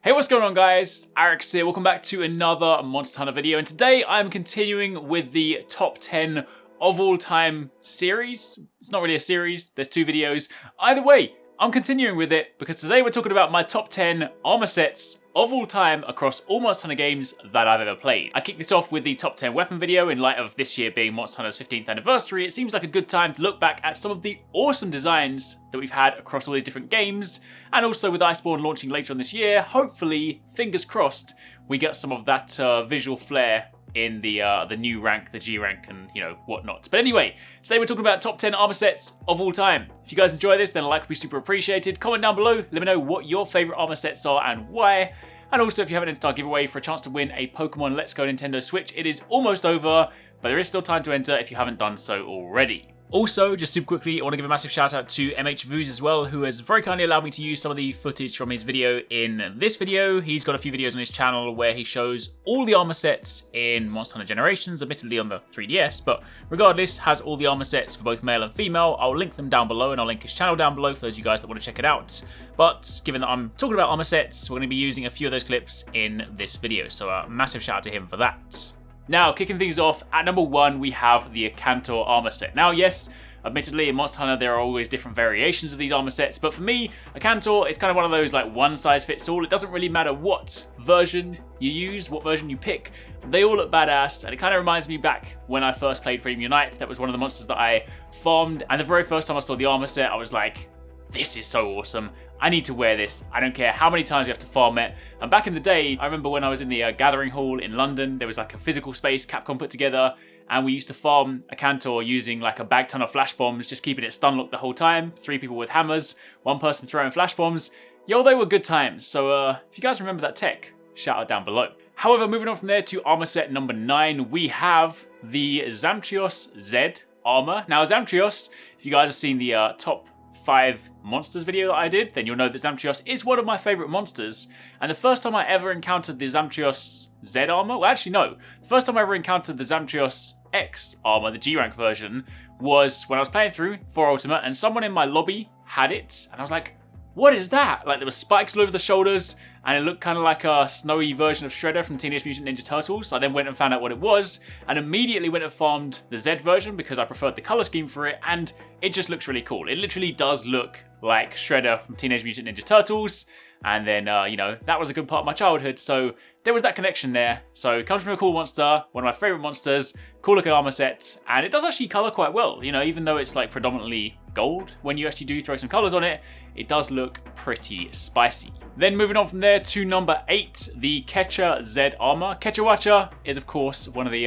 Hey, what's going on guys? Arekkz here, welcome back to another Monster Hunter video, and today I'm continuing with the top 10 of all time series. It's not really a series, there's 2 videos. Either way, I'm continuing with it because today we're talking about my top 10 armor sets of all time across all Monster Hunter games that I've ever played. I kicked this off with the top 10 weapon video. In light of this year being Monster Hunter's 15th anniversary, it seems like a good time to look back at some of the awesome designs that we've had across all these different games, and also with Iceborne launching later on this year, hopefully, fingers crossed, we get some of that visual flair in the new rank, the G rank, and whatnot. But anyway, today we're talking about top 10 armor sets of all time. If you guys enjoy this, then a like would be super appreciated. Comment down below, let me know what your favorite armor sets are and why. And also, if you haven't entered our giveaway for a chance to win a Pokemon Let's Go Nintendo Switch, it is almost over, but there is still time to enter if you haven't done so already. Also, just super quickly, I want to give a massive shout out to MHVUZE as well, who has very kindly allowed me to use some of the footage from his video in this video. He's got a few videos on his channel where he shows all the armor sets in Monster Hunter Generations, admittedly on the 3DS, but regardless, has all the armor sets for both male and female. I'll link them down below, and I'll link his channel down below for those of you guys that want to check it out. But given that I'm talking about armor sets, we're going to be using a few of those clips in this video, so a massive shout out to him for that. Now, kicking things off, at number 1, we have the Akantor armor set. Now, yes, admittedly, in Monster Hunter, there are always different variations of these armor sets, but for me, Akantor is kind of one of those, like, one-size-fits-all. It doesn't really matter what version you use, what version you pick. They all look badass, and it kind of reminds me back when I first played Freedom Unite. That was one of the monsters that I farmed, and the very first time I saw the armor set, I was like, this is so awesome. I need to wear this. I don't care how many times you have to farm it. And back in the day, I remember when I was in the Gathering Hall in London, there was like a physical space Capcom put together, and we used to farm Akantor using like a bag ton of flash bombs, just keeping it stun locked the whole time. 3 people with hammers, 1 person throwing flash bombs. Yo, they were good times. So if you guys remember that tech, shout out down below. However, moving on from there to armor set number 9, we have the Zamtrios Z armor. Now, Zamtrios, if you guys have seen the top 5 monsters video that I did, then you'll know that Zamtrios is one of my favourite monsters. And the first time I ever encountered the Zamtrios Z armor, well actually no, the first time I ever encountered the Zamtrios X armor, the G rank version, was when I was playing through 4 Ultimate and someone in my lobby had it, and I was like, what is that? Like, there were spikes all over the shoulders, and it looked kind of like a snowy version of Shredder from Teenage Mutant Ninja Turtles. I then went and found out what it was, and immediately went and farmed the Z version because I preferred the color scheme for it, and it just looks really cool. It literally does look like Shredder from Teenage Mutant Ninja Turtles, and then, that was a good part of my childhood, so there was that connection there. So it comes from a cool monster, one of my favorite monsters, cool looking armor set, and it does actually color quite well, even though it's like predominantly gold. When you actually do throw some colors on it, it does look pretty spicy. Then moving on from there to number 8, the Kecha Z armor. Kechawacha is of course one of the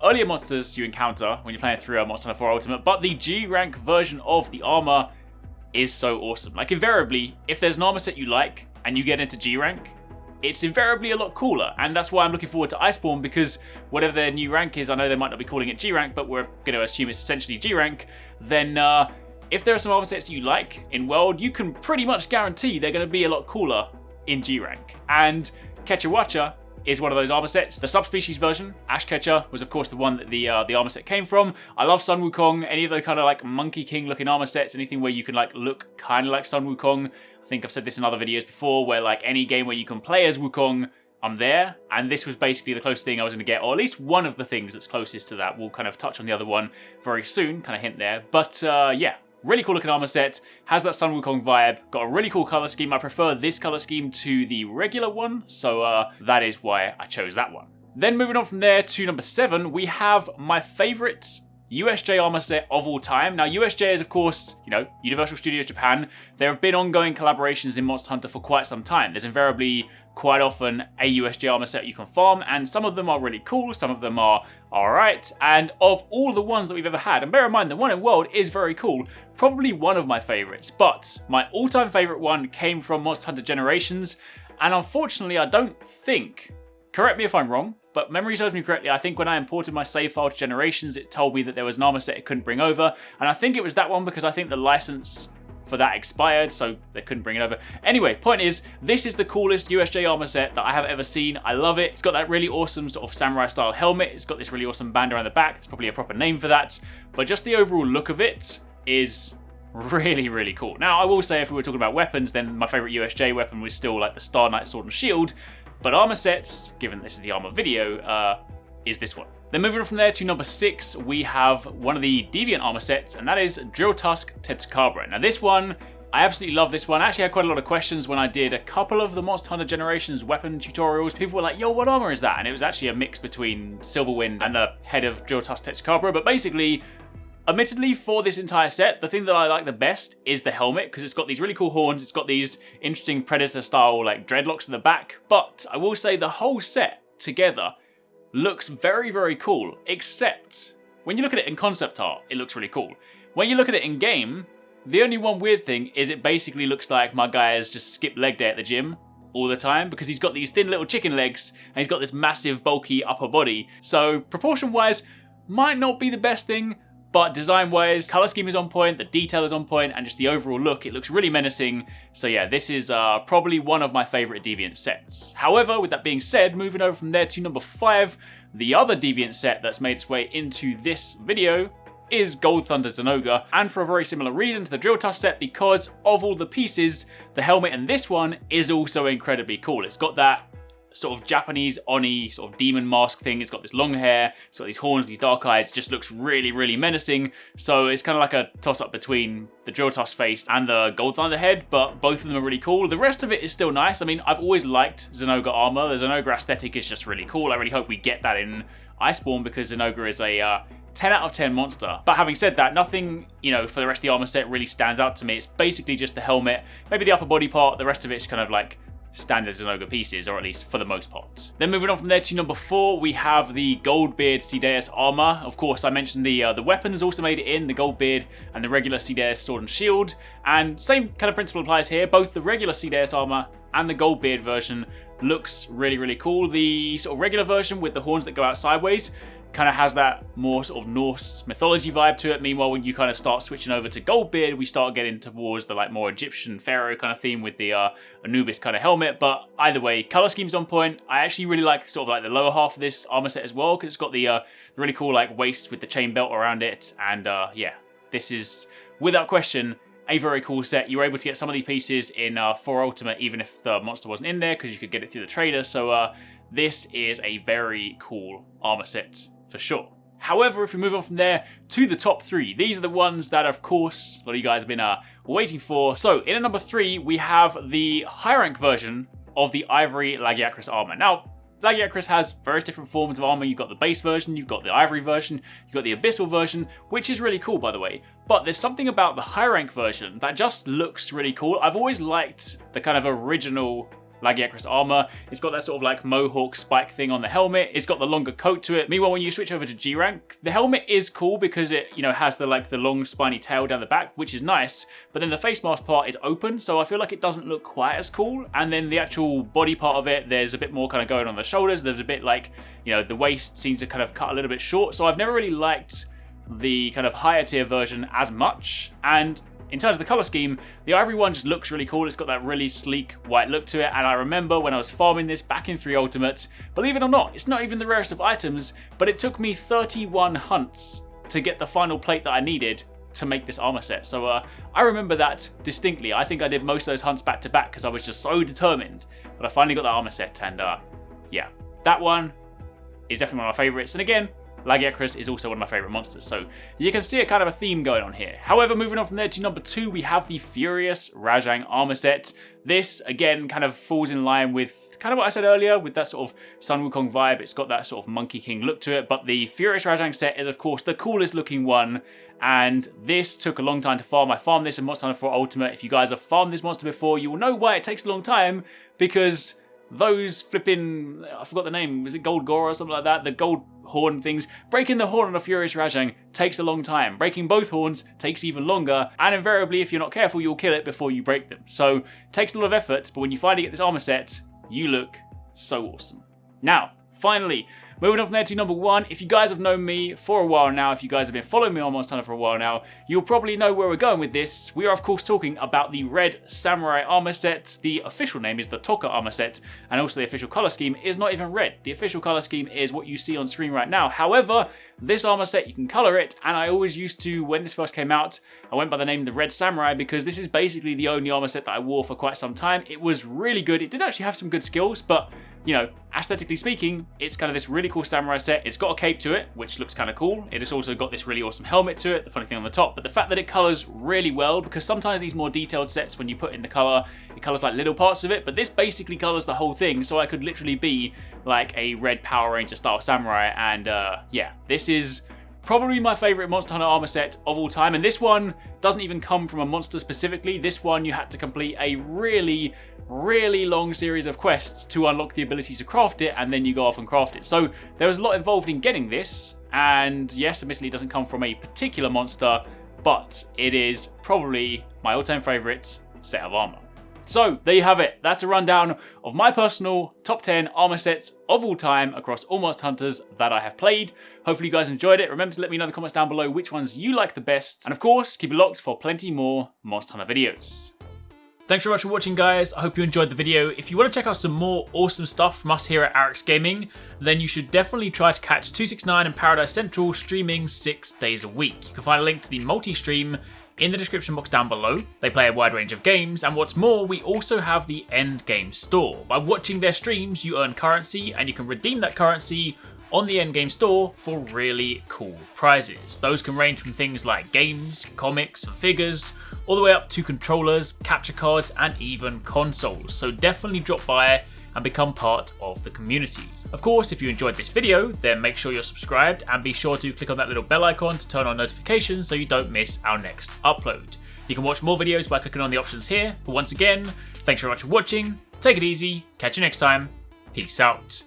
earlier monsters you encounter when you're playing through Monster Hunter 4 Ultimate, but the G rank version of the armor is so awesome. Like, invariably, if there's an armor set you like and you get into G rank, it's invariably a lot cooler, and that's why I'm looking forward to Iceborne, because whatever their new rank is, I know they might not be calling it G rank, but we're going to assume it's essentially G rank, then if there are some armor sets you like in World, you can pretty much guarantee they're going to be a lot cooler in G rank. And Kechawacha is one of those armor sets. The subspecies version, Ash Kecha, was of course the one that the armor set came from. I love Sun Wukong, any of the kind of like Monkey King looking armor sets, anything where you can like look kind of like Sun Wukong. I think I've said this in other videos before, where like any game where you can play as Wukong, I'm there, and this was basically the closest thing I was going to get, or at least one of the things that's closest to that. We'll kind of touch on the other one very soon, kind of hint there. But yeah, really cool looking armor set, has that Sun Wukong vibe, got a really cool color scheme. I prefer this color scheme to the regular one, so that is why I chose that one. Then moving on from there to number 7, we have my favorite USJ armor set of all time. Now, USJ is, of course, Universal Studios Japan. There have been ongoing collaborations in Monster Hunter for quite some time. There's invariably quite often a USJ armor set you can farm, and some of them are really cool, some of them are alright, and of all the ones that we've ever had, and bear in mind the one in World is very cool, probably one of my favorites, but my all-time favorite one came from Monster Hunter Generations, and unfortunately I don't think, correct me if I'm wrong, but memory serves me correctly, I think when I imported my save file to Generations, it told me that there was an armor set it couldn't bring over, and I think it was that one because I think the license for that expired, so they couldn't bring it over. Anyway, point is, this is the coolest USJ armor set that I have ever seen. I love it. It's got that really awesome sort of samurai style helmet. It's got this really awesome band around the back. It's probably a proper name for that. But just the overall look of it is really, really cool. Now, I will say if we were talking about weapons, then my favorite USJ weapon was still like the Star Knight Sword and Shield, but armor sets, given this is the armor video, is this one. Then moving on from there to number 6, we have one of the Deviant armor sets, and that is Drill Tusk Tetsucabra. Now this one, I absolutely love this one. I actually had quite a lot of questions when I did a couple of the Monster Hunter Generations weapon tutorials. People were like, yo, what armor is that? And it was actually a mix between Silverwind and the head of Drill Tusk Tetsucabra, but basically, admittedly, for this entire set, the thing that I like the best is the helmet, because it's got these really cool horns, it's got these interesting Predator-style like dreadlocks in the back, but I will say the whole set together looks very, very cool, except when you look at it in concept art, it looks really cool. When you look at it in game, the only one weird thing is it basically looks like my guy has just skipped leg day at the gym all the time, because he's got these thin little chicken legs and he's got this massive bulky upper body. So proportion-wise, might not be the best thing, but design-wise, color scheme is on point, the detail is on point, and just the overall look, it looks really menacing. So yeah, this is probably one of my favorite Deviant sets. However, with that being said, moving over from there to number 5, the other Deviant set that's made its way into this video is Gold Thunders Ogre, and for a very similar reason to the Drill Tusk set, because of all the pieces, the helmet in this one is also incredibly cool. It's got that sort of Japanese Oni sort of demon mask thing. It's got this long hair, it's got these horns, these dark eyes, just looks really, really menacing. So it's kind of like a toss-up between the Drill Tusk face and the Gold Thunder head, but both of them are really cool. The rest of it is still nice. I mean, I've always liked Zinogre armor. The Zinogre aesthetic is just really cool. I really hope we get that in Iceborne, because Zinogre is a 10 out of 10 monster. But having said that, nothing, you know, for the rest of the armor set really stands out to me. It's basically just the helmet, maybe the upper body part. The rest of it's kind of like standard Zinogre pieces, or at least for the most part. Then moving on from there to number 4, we have the Goldbeard Cydaeus armor. Of course, I mentioned the weapons also made it in, the Goldbeard and the regular Cydaeus sword and shield. And same kind of principle applies here. Both the regular Cydaeus armor and the Goldbeard version looks really, really cool. The sort of regular version with the horns that go out sideways kind of has that more sort of Norse mythology vibe to it. Meanwhile, when you kind of start switching over to Goldbeard, we start getting towards the like more Egyptian pharaoh kind of theme with the Anubis kind of helmet. But either way, color scheme's on point. I actually really like sort of like the lower half of this armor set as well, because it's got the really cool like waist with the chain belt around it. And yeah, this is without question a very cool set. You were able to get some of these pieces in 4 Ultimate, even if the monster wasn't in there, because you could get it through the trader. So this is a very cool armor set for sure. However, if we move on from there to the top 3, these are the ones that, of course, a lot of you guys have been waiting for. So, in at number 3, we have the high rank version of the Ivory Lagiacrus armor. Now, Lagiacrus has various different forms of armor. You've got the base version, you've got the ivory version, you've got the abyssal version, which is really cool, by the way. But there's something about the high rank version that just looks really cool. I've always liked the kind of original Lagiacrus armor. It's got that sort of like mohawk spike thing on the helmet. It's got the longer coat to it. Meanwhile, when you switch over to G rank, the helmet is cool because it, you know, has the like the long spiny tail down the back, which is nice. But then the face mask part is open, so I feel like it doesn't look quite as cool. And then the actual body part of it, there's a bit more kind of going on the shoulders. There's a bit like, you know, the waist seems to kind of cut a little bit short. So I've never really liked the kind of higher tier version as much. And in terms of the color scheme, the ivory one just looks really cool. It's got that really sleek white look to it, and I remember when I was farming this back in 3 Ultimate, believe it or not, it's not even the rarest of items, but it took me 31 hunts to get the final plate that I needed to make this armor set. So I remember that distinctly. I think I did most of those hunts back to back because I was just so determined, but I finally got that armor set, and yeah, that one is definitely one of my favorites. And again, Lagiacrus is also one of my favourite monsters, so you can see a kind of a theme going on here. However, moving on from there to number 2, we have the Furious Rajang armor set. This, again, kind of falls in line with kind of what I said earlier, with that sort of Sun Wukong vibe. It's got that sort of Monkey King look to it, but the Furious Rajang set is, of course, the coolest looking one, and this took a long time to farm. I farmed this in Monster Hunter 4 Ultimate. If you guys have farmed this monster before, you will know why it takes a long time, because those flipping, I forgot the name, was it Gold Gora or something like that? The gold horn things. Breaking the horn on a Furious Rajang takes a long time. Breaking both horns takes even longer, and invariably, if you're not careful, you'll kill it before you break them. So, it takes a lot of effort, but when you finally get this armor set, you look so awesome. Now, finally, moving on from there to number 1. If you guys have known me for a while now, if you guys have been following me on Monster Hunter for a while now, you'll probably know where we're going with this. We are of course talking about the Red Samurai armor set. The official name is the Tokka armor set, and also the official color scheme is not even red. The official color scheme is what you see on screen right now. However, this armor set, you can color it, and I always used to, when this first came out, I went by the name the Red Samurai because this is basically the only armor set that I wore for quite some time. It was really good. It did actually have some good skills, but you know, aesthetically speaking, it's kind of this really cool samurai set. It's got a cape to it, which looks kind of cool. It has also got this really awesome helmet to it, the funny thing on the top, but the fact that it colors really well, because sometimes these more detailed sets, when you put in the color, it colors like little parts of it, but this basically colors the whole thing, so I could literally be like a red Power Ranger style samurai, and yeah, this is probably my favorite Monster Hunter armor set of all time, and this one doesn't even come from a monster specifically. This one you had to complete a really long series of quests to unlock the ability to craft it, and then you go off and craft it. So there was a lot involved in getting this, and yes, admittedly it doesn't come from a particular monster, but it is probably my all-time favorite set of armor. So there you have it. That's a rundown of my personal top 10 armor sets of all time across all Monster Hunters that I have played. Hopefully you guys enjoyed it. Remember to let me know in the comments down below which ones you like the best. And of course, keep it locked for plenty more Monster Hunter videos. Thanks very much for watching, guys. I hope you enjoyed the video. If you want to check out some more awesome stuff from us here at Arekkz Gaming, then you should definitely try to catch 269 and Paradise Central streaming 6 days a week. You can find a link to the multi-stream in the description box down below. They play a wide range of games, and what's more, we also have the end game store. By watching their streams, you earn currency, and you can redeem that currency on the endgame store for really cool prizes. Those can range from things like games, comics, and figures, all the way up to controllers, capture cards, and even consoles. So definitely drop by and become part of the community. Of course, if you enjoyed this video, then make sure you're subscribed and be sure to click on that little bell icon to turn on notifications so you don't miss our next upload. You can watch more videos by clicking on the options here, but once again, thanks very much for watching, take it easy, catch you next time, peace out.